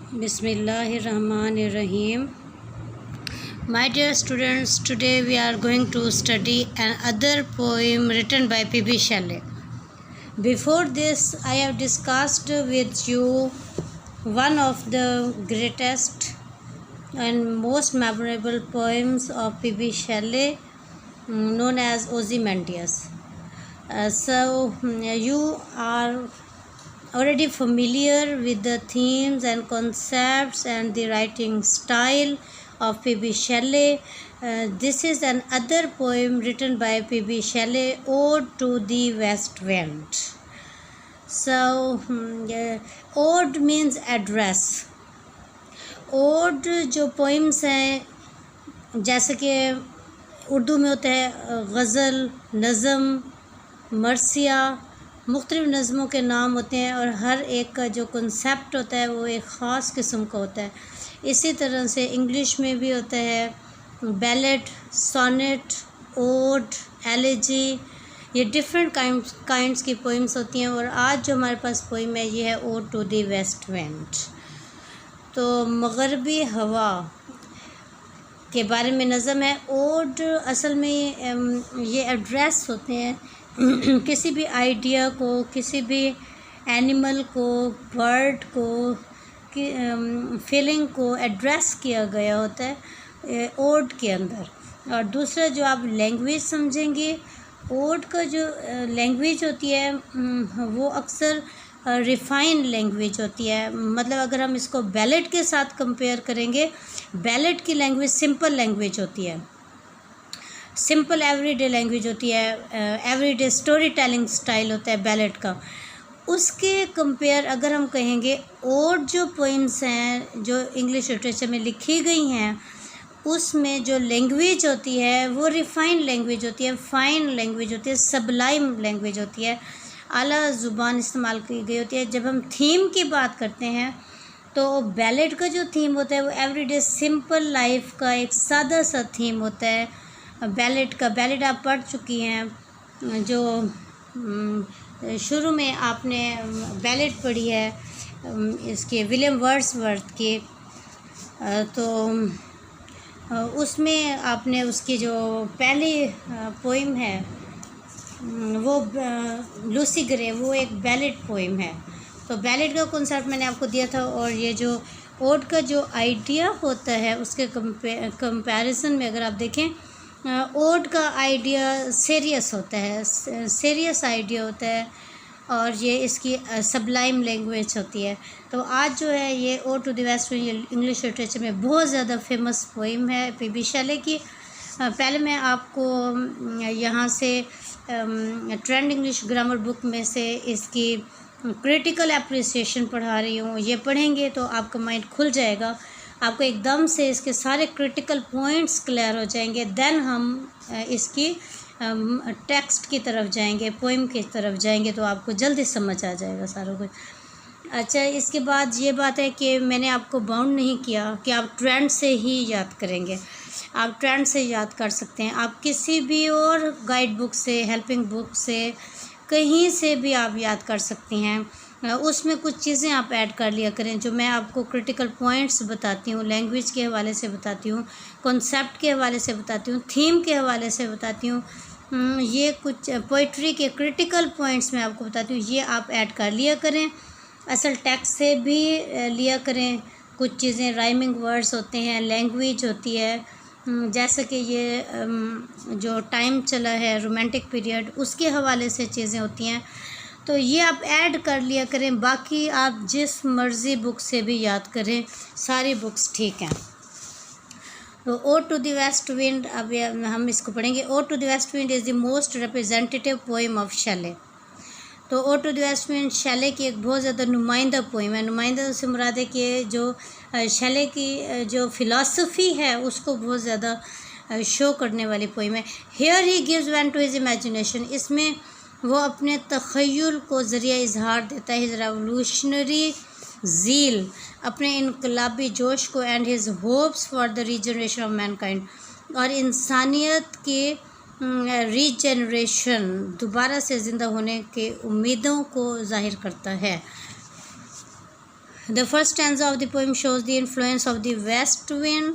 Bismillahirrahmanirrahim. My dear students, today we are going to study another poem written by P.B. Shelley. Before this, I have discussed with you one of the greatest and most memorable poems of P.B. Shelley, known as Ozymandias. You are already familiar with the themes and concepts and the writing style of P.B. Shelley. This is another poem written by P.B. Shelley, Ode to the West Wind. Ode means address. Ode जो poems हैं, जैसे कि उर्दू में होता है गज़ल, नज़म, मरसिया, मुख्तलिफ़ नज़मों के नाम होते हैं और हर एक का जो कंसेप्ट होता है वो एक ख़ास किस्म का होता है। इसी तरह से इंग्लिश में भी होता है बैलेट, सोनेट, ओड, एलेजी, ये डिफरेंट काइंड्स की पोइम्स होती हैं। और आज जो हमारे पास पोइम है ये है ode to the west wind. तो मग़रबी हवा के बारे में नज़म है। ओड असल में ये एड्रेस होते हैं किसी भी आइडिया को, किसी भी एनिमल को, बर्ड को, फीलिंग को एड्रेस किया गया होता है ओड के अंदर। और दूसरा जो आप लैंग्वेज समझेंगे, ओड का जो लैंग्वेज होती है वो अक्सर रिफ़ाइन लैंग्वेज होती है। मतलब अगर हम इसको बैलेट के साथ कंपेयर करेंगे, बैलेट की लैंग्वेज सिंपल लैंग्वेज होती है, सिंपल एवरीडे लैंग्वेज होती है, एवरीडे स्टोरी टेलिंग स्टाइल होता है बैलेट का। उसके कंपेयर अगर हम कहेंगे ओड जो पोइम्स हैं जो इंग्लिश लिटरेचर में लिखी गई हैं, उसमें जो लैंग्वेज होती है वो रिफ़ाइन लैंग्वेज होती है, फ़ाइन लैंग्वेज होती है, सबलाइम लैंग्वेज होती है, आला ज़ुबान इस्तेमाल की गई होती है। जब हम थीम की बात करते हैं तो बैलेट का जो थीम होता है वो एवरीडे सिंपल लाइफ का एक सादा सा थीम होता है। बैलेट आप पढ़ चुकी हैं, जो शुरू में आपने बैलेट पढ़ी है इसके विलियम वर्ड्सवर्थ की, तो उसमें आपने उसकी जो पहली पोइम है वो लूसी ग्रे, वो एक बैलेट पोइम है। तो बैलेट का कॉन्सेप्ट मैंने आपको दिया था। और ये जो ओड का जो आइडिया होता है उसके कंपैरिजन में अगर आप देखें, ओड का आइडिया सीरियस होता है, सीरियस आइडिया होता है और ये इसकी सबलाइम लैंग्वेज होती है। तो आज जो है ये ode to the west wind English literature में बहुत ज़्यादा फेमस पोइम है पी.बी. शैले की। पहले मैं आपको यहाँ से ट्रेंड इंग्लिश ग्रामर बुक में से इसकी क्रिटिकल एप्रिसिएशन पढ़ा रही हूँ। ये पढ़ेंगे तो आपका माइंड खुल जाएगा, आपको एकदम से इसके सारे क्रिटिकल पॉइंट्स क्लियर हो जाएंगे। देन हम इसकी टेक्स्ट की तरफ जाएंगे, पोइम की तरफ जाएंगे, तो आपको जल्दी समझ आ जाएगा सारा कुछ। अच्छा, इसके बाद ये बात है कि मैंने आपको बाउंड नहीं किया कि आप ट्रेंड से ही याद करेंगे। आप ट्रेंड से याद कर सकते हैं, आप किसी भी और गाइड बुक से, हेल्पिंग बुक से, कहीं से भी आप याद कर सकती हैं। उसमें कुछ चीज़ें आप ऐड कर लिया करें जो मैं आपको क्रिटिकल पॉइंट्स बताती हूँ, लैंग्वेज के हवाले से बताती हूँ, कॉन्सेप्ट के हवाले से बताती हूँ, थीम के हवाले से बताती हूँ। ये कुछ पोइट्री के क्रिटिकल पॉइंट्स मैं आपको बताती हूँ, ये आप ऐड कर लिया करें। असल टेक्स्ट से भी लिया करें। कुछ चीज़ें राइमिंग वर्ड्स होते हैं, लैंग्वेज होती है, जैसे कि ये जो टाइम चला है रोमांटिक पीरियड, उसके हवाले से चीज़ें होती हैं। तो ये आप ऐड कर लिया करें। बाकी आप जिस मर्ज़ी बुक से भी याद करें, सारी बुक्स ठीक हैं। तो ode to the west wind, अब हम इसको पढ़ेंगे। Ode to the west wind is the most representative poem of Shelley. तो ode to the west wind Shelley की एक बहुत ज़्यादा नुमाइंदा पोइम है। नुमाइंदा से मुराद है कि जो शैले की जो फ़िलासफ़ी है उसको बहुत ज़्यादा शो करने वाली पोइम है। Here he gives vent to his imagination, इसमें वो अपने तख़य्युल को ज़रिया इजहार देता है, हिज रेवोल्यूशनरी ज़ील, अपने इनकलाबी जोश को, and his hopes for the regeneration of Mankind, और इंसानियत के रीजनरेशन, दोबारा से ज़िंदा होने के उम्मीदों को ज़ाहिर करता है। The first stanza of the poem shows the influence of the west wind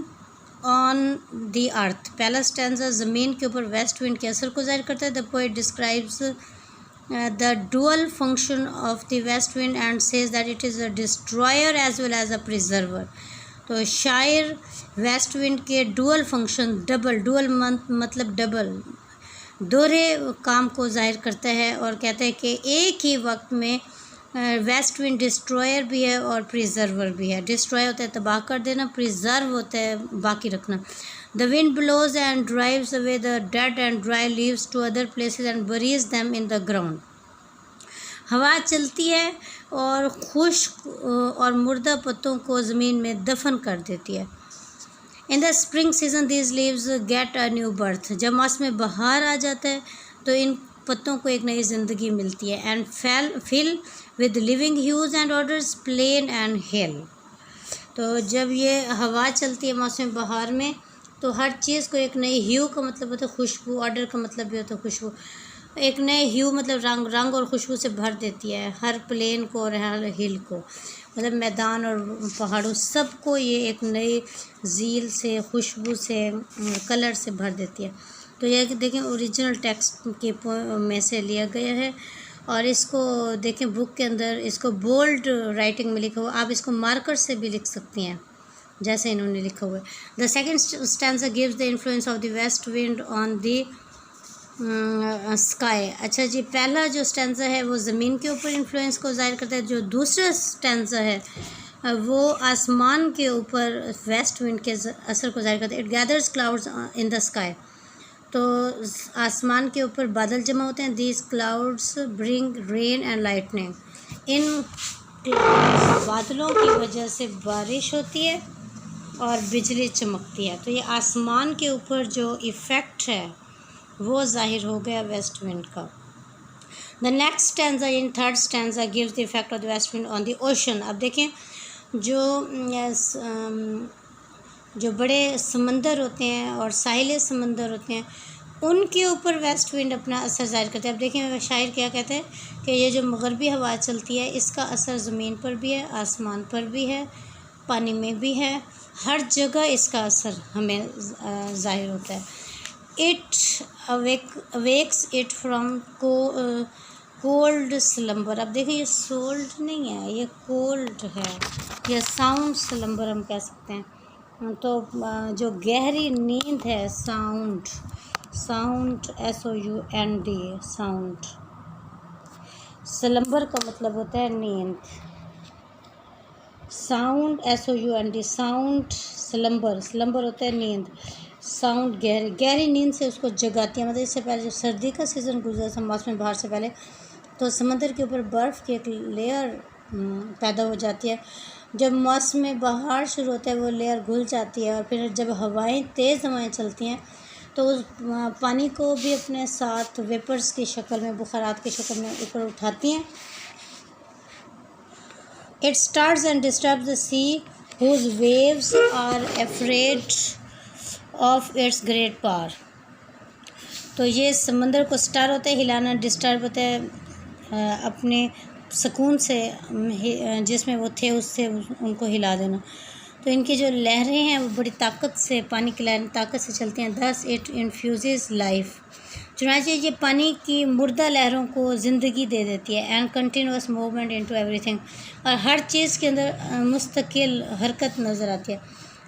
on the earth. पहला स्टैंजा ज़मीन के ऊपर वेस्ट विंड के असर को जाहिर करता है। The poet describes the dual function of the west wind and says that it is a destroyer as well as a preserver. तो शायर वेस्ट विंड के डुअल फंक्शन, डुअल मतलब डबल, दोहरे काम को जाहिर करता है और कहता है कि एक ही वक्त में वेस्ट विंड डिस्ट्रॉयर भी है और प्रिजर्वर भी है। डिस्ट्रॉय होता है तबाह कर देना, प्रिजर्व होता है बाकी रखना। The wind blows and drives away the dead and dry leaves to other places and buries them in the ground. हवा चलती है और खुश्क और मुर्दा पत्तों को ज़मीन में दफन कर देती है। In the spring season these leaves get a new birth. जब मौसम बहार आ जाता है तो इन पत्तों को एक नई ज़िंदगी मिलती है। And fill with living hues and odours plain and hill. तो जब ये हवा चलती है मौसम बहार में तो हर चीज़ को एक नई ह्यू का मतलब होता है खुशबू, ऑर्डर का मतलब भी होता है खुशबू, एक नए ह्यू मतलब रंग और खुशबू से भर देती है हर प्लेन को और हर हिल को, मतलब मैदान और पहाड़ों सबको ये एक नई झील से, खुशबू से, कलर से भर देती है। तो यह देखें ओरिजिनल टेक्स्ट के में से लिया गया है और इसको देखें बुक के अंदर इसको बोल्ड राइटिंग में लिखा हुआ, आप इसको मार्कर से भी लिख सकती हैं जैसे इन्होंने लिखा हुआ है। The second stanza gives the influence of the west wind on the sky. अच्छा जी, पहला जो स्टैंजा है वो ज़मीन के ऊपर इन्फ्लुएंस को ज़ाहिर करता है। जो दूसरा स्टैंजा है वो आसमान के ऊपर वेस्ट विंड के असर को ज़ाहिर करता है। It gathers clouds in the sky. तो आसमान के ऊपर बादल जमा होते हैं। These clouds bring rain and lightning. इन बादलों की वजह से बारिश होती है और बिजली चमकती है। तो ये आसमान के ऊपर जो इफ़ेक्ट है वो जाहिर हो गया वेस्ट विंड का। The next stanza in third stanza gives the effect of the west wind on the ocean. अब देखें जो बड़े समंदर होते हैं और साहिल समंदर होते हैं उनके ऊपर वेस्ट विंड अपना असर जाहिर करते हैं। अब देखें शायर क्या कहते हैं कि ये जो मगरबी हवा चलती है इसका असर ज़मीन पर भी है, आसमान पर भी है, पानी में भी है, हर जगह इसका असर हमें जाहिर होता है। It awakes it from cold slumber. अब देखिए ये सोल्ड नहीं है, ये कोल्ड है, ये साउंड स्लम्बर हम कह सकते हैं। तो जो गहरी नींद है, साउंड SOUND, साउंड। स्लम्बर का मतलब होता है नींद। साउंड SOUND, साउंड स्लम्बर होता है नींद। साउंड गहरी नींद से उसको जगाती है। मतलब इससे पहले जब सर्दी का सीज़न गुजरा था मौसम बहार से पहले, तो समंदर के ऊपर बर्फ़ की एक लेयर पैदा हो जाती है। जब मौसम बहार शुरू होता है वो लेयर घुल जाती है और फिर जब तेज़ हवाएं चलती हैं तो उस पानी को भी अपने साथ वेपर्स की शक्ल में, बुखारात की शक्ल में ऊपर उठाती हैं। It starts and disturbs the sea whose waves are afraid of its great power. तो ये समंदर को स्टार होता है हिलाना, डिस्टर्ब होता है अपने सुकून से, जिसमें वो थे उससे उनको हिला देना। तो इनकी जो लहरें हैं वो बड़ी ताकत से, पानी की लहरें ताकत से चलती हैं। Thus it infuse life. चुनांचे ये पानी की मुर्दा लहरों को ज़िंदगी दे देती है। And continuous movement into everything, और हर चीज़ के अंदर मुस्तकिल हरकत नज़र आती है।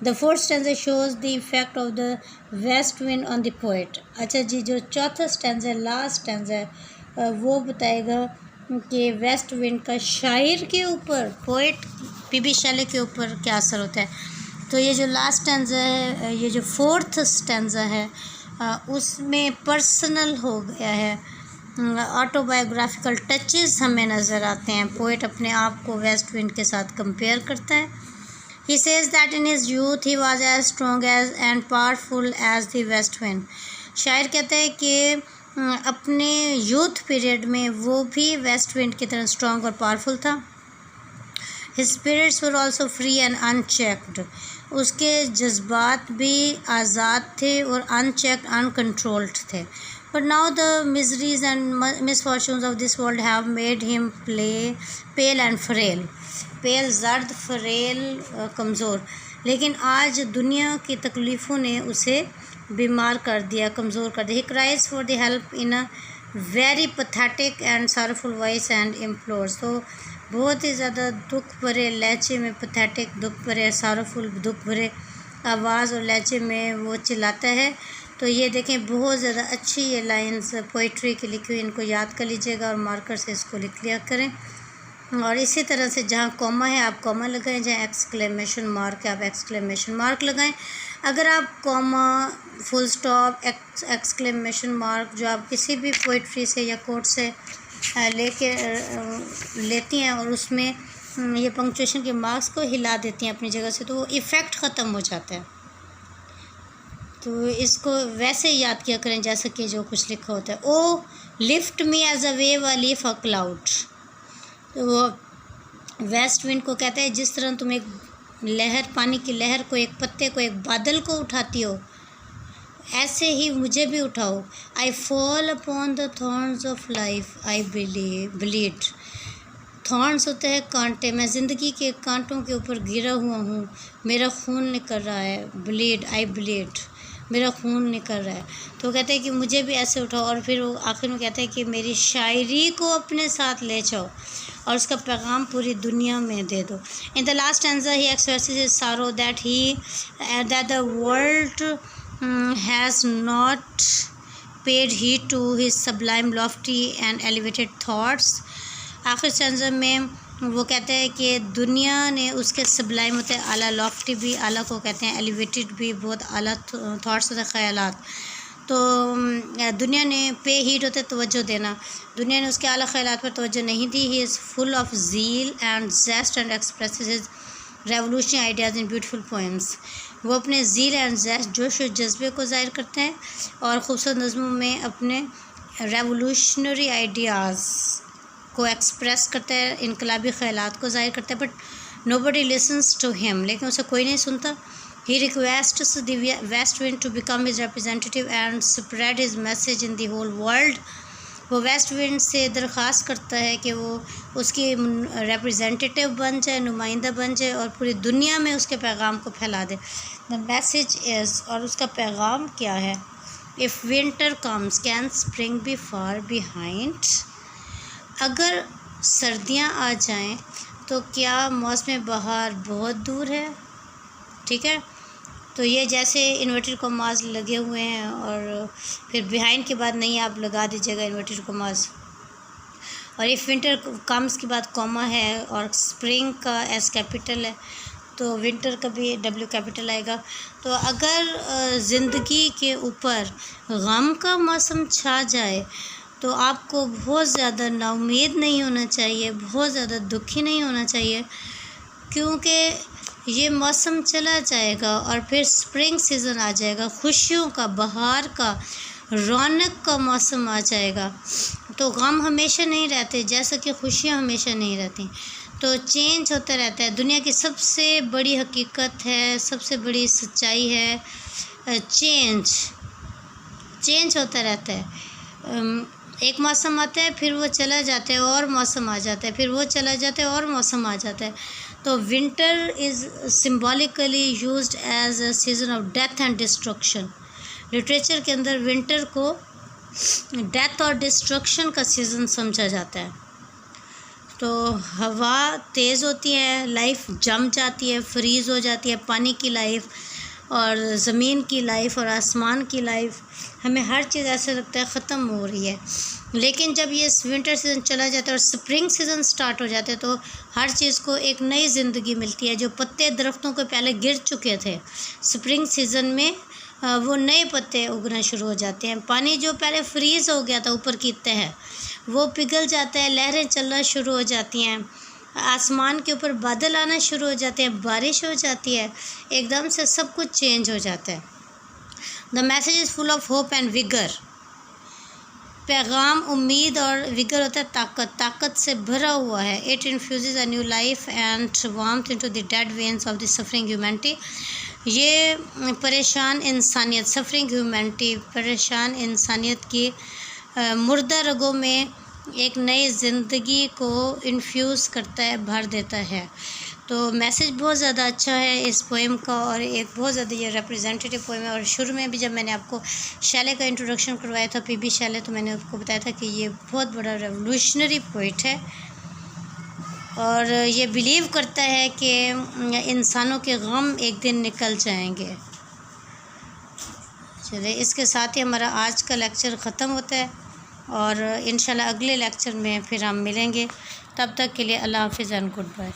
The fourth stanza shows the effect of the west wind on the poet. अच्छा जी, जो चौथा स्टैंजा है, लास्ट स्टैंजा है, वो बताएगा कि वेस्ट विंड का शायर के ऊपर, पोएट PB शेले के ऊपर क्या असर होता है। तो ये जो लास्ट स्टैंजा है, ये जो फोर्थ स्टैंजा है, उसमें पर्सनल हो गया है, ऑटोबायोग्राफिकल टचेस हमें नज़र आते हैं। पोएट अपने आप को वेस्ट विंड के साथ कंपेयर करता है। He says that in his youth he was as strong as and powerful as the west wind. शायर कहता है कि अपने यूथ पीरियड में वो भी वेस्ट विंड की तरह स्ट्रॉन्ग और पावरफुल था। His spirits were also free and unchecked. उसके जज्बात भी आज़ाद थे और अनचेक्ड, अनकंट्रोल्ड थे। But now the miseries and misfortunes of this world have made him pale and frail. Pale, जर्द, फ्रेल, कमज़ोर। लेकिन आज दुनिया की तकलीफ़ों ने उसे बीमार कर दिया, कमज़ोर कर दिया। He cries for the help in a very pathetic and sorrowful voice and implores। तो बहुत ही ज़्यादा दुख भरे लहजे में, पैथेटिक दुख भरे, सॉरोफुल दुख भरे आवाज़ और लहजे में वो चिल्लाता है। तो ये देखें, बहुत ज़्यादा अच्छी ये लाइंस पोइट्री की लिखी हुई, इनको याद कर लीजिएगा और मार्कर से इसको लिख लिया करें। और इसी तरह से जहाँ कॉमा है आप कॉमा लगाएं, जहाँ एक्सक्लेमेशन मार्क है आप एक्सक्लेमेशन मार्क लगाएं। अगर आप comma, full stop, exclamation mark जो आप किसी भी पोइट्री से या कोट से लेती हैं और उसमें ये पंक्चुएशन के मार्क्स को हिला देती हैं अपनी जगह से, तो वो इफ़ेक्ट ख़त्म हो जाता है। तो इसको वैसे याद किया करें जैसे कि जो कुछ लिखा होता है। O lift me as a wave a leaf a cloud. तो वो वेस्ट विंड को कहता है, जिस तरह तुम एक लहर, पानी की लहर को, एक पत्ते को, एक बादल को उठाती हो, ऐसे ही मुझे भी उठाओ। I fall upon the thorns of life I bleed. Thorns होते हैं कांटे, मैं ज़िंदगी के कांटों के ऊपर गिरा हुआ हूँ, मेरा खून निकल रहा है। ब्लीड, आई ब्लीड, मेरा खून निकल रहा है। तो कहते हैं कि मुझे भी ऐसे उठाओ। और फिर वो आखिर में कहते हैं कि मेरी शायरी को अपने साथ ले जाओ और उसका पैगाम पूरी दुनिया में दे दो। In the last stanza he expresses his sorrow that the world has not paid heed to his sublime, lofty and elevated thoughts। आखिर स्टैंजा में वो कहते हैं कि दुनिया ने उसके सबलाइम होते हैं आला, लॉफ्टी भी आला को कहते हैं, एलिवेटेड भी बहुत आला थॉट्स होते हैं, ख़यालात। तो दुनिया ने पे हीट होते तवज्जो देना, दुनिया ने उसके आला ख़यालात पर तवज्जो नहीं दी। He is full of zeal and zest and expresses his revolutionary ideas in beautiful poems. वो अपने ज़ील एंड जेस्ट, जोश और जज्बे को ज़ाहिर करते हैं और ख़ूबसूरत नज़्मों में अपने रेवोल्यूशनरी आइडियाज़ को एक्सप्रेस करते हैं, इनकलाबी ख़यालात को ज़ाहिर करते हैं। But nobody listens to him, लेकिन उसे कोई नहीं सुनता। He requests the west wind to become his representative and spread his message in the whole world. वो वेस्ट विंड से दरख्वास्त करता है कि वो उसकी रिप्रेजेंटेटिव बन जाए, नुमाइंदा बन जाए और पूरी दुनिया में उसके पैगाम को फैला दे। द मैसेज इज़, और उसका पैगाम क्या है? If winter comes can spring be far behind. अगर सर्दियां आ जाएं तो क्या मौसम बहार बहुत दूर है? ठीक है, तो ये जैसे इन्वर्टेड कॉमास लगे हुए हैं और फिर बिहाइंड के बाद नहीं आप लगा दीजिएगा इन्वर्टेड कॉमास। और इफ़ विंटर कम्स के बाद कॉमा है और स्प्रिंग का एस कैपिटल है तो विंटर का भी डब्ल्यू कैपिटल आएगा। तो अगर ज़िंदगी के ऊपर गम का मौसम छा जाए तो आपको बहुत ज़्यादा नाउम्मीद नहीं होना चाहिए, बहुत ज़्यादा दुखी नहीं होना चाहिए, क्योंकि ये मौसम चला जाएगा और फिर स्प्रिंग सीज़न आ जाएगा, खुशियों का, बहार का, रौनक का मौसम आ जाएगा। तो गम हमेशा नहीं रहते जैसा कि खुशियाँ हमेशा नहीं रहती, तो चेंज होता रहता है। दुनिया की सबसे बड़ी हकीकत है, सबसे बड़ी सच्चाई है, चेंज होता रहता है। एक मौसम आता है फिर वो चला जाता है और मौसम आ जाता है, फिर वो चला जाता है और मौसम आ जाता है। तो winter is symbolically used as a season of death and destruction. Literature के अंदर विंटर को डेथ और डिस्ट्रक्शन का सीज़न समझा जाता है। तो हवा तेज़ होती है, लाइफ जम जाती है, फ्रीज़ हो जाती है, पानी की लाइफ और ज़मीन की लाइफ और आसमान की लाइफ, हमें हर चीज़ ऐसे लगता है ख़त्म हो रही है। लेकिन जब ये विंटर सीज़न चला जाता है और स्प्रिंग सीज़न स्टार्ट हो जाता है तो हर चीज़ को एक नई ज़िंदगी मिलती है। जो पत्ते दरख्तों के पहले गिर चुके थे, स्प्रिंग सीज़न में वो नए पत्ते उगना शुरू हो जाते हैं। पानी जो पहले फ्रीज़ हो गया था ऊपर की तह, वो पिघल जाता है, लहरें चलना शुरू हो जाती हैं, आसमान के ऊपर बादल आना शुरू हो जाते हैं, बारिश हो जाती है, एकदम से सब कुछ चेंज हो जाता है। The message is full of hope and vigour. पैगाम उम्मीद और विगर होता है ताकत से भरा हुआ है। It infuse a new life and warmth into the dead veins of the suffering humanity. ये परेशान इंसानियत, सफरिंग ह्यूमैनिटी, परेशान इंसानियत की मुर्दा रगों में एक नई ज़िंदगी को इन्फ्यूज़ करता है, भर देता है। तो मैसेज बहुत ज़्यादा अच्छा है इस पोएम का, और एक बहुत ज़्यादा ये रिप्रेजेंटेटिव पोएम है। और शुरू में भी जब मैंने आपको शैले का इंट्रोडक्शन करवाया था, पीबी शैले, तो मैंने आपको बताया था कि ये बहुत बड़ा रेवोल्यूशनरी पोइट है और ये बिलीव करता है कि इंसानों के गम एक दिन निकल जाएंगे। चलिए, इसके साथ ही हमारा आज का लेक्चर ख़त्म होता है और इंशाल्लाह अगले लेक्चर में फिर हम मिलेंगे। तब तक के लिए अल्लाह हाफ़िज़ एंड गुड बाय।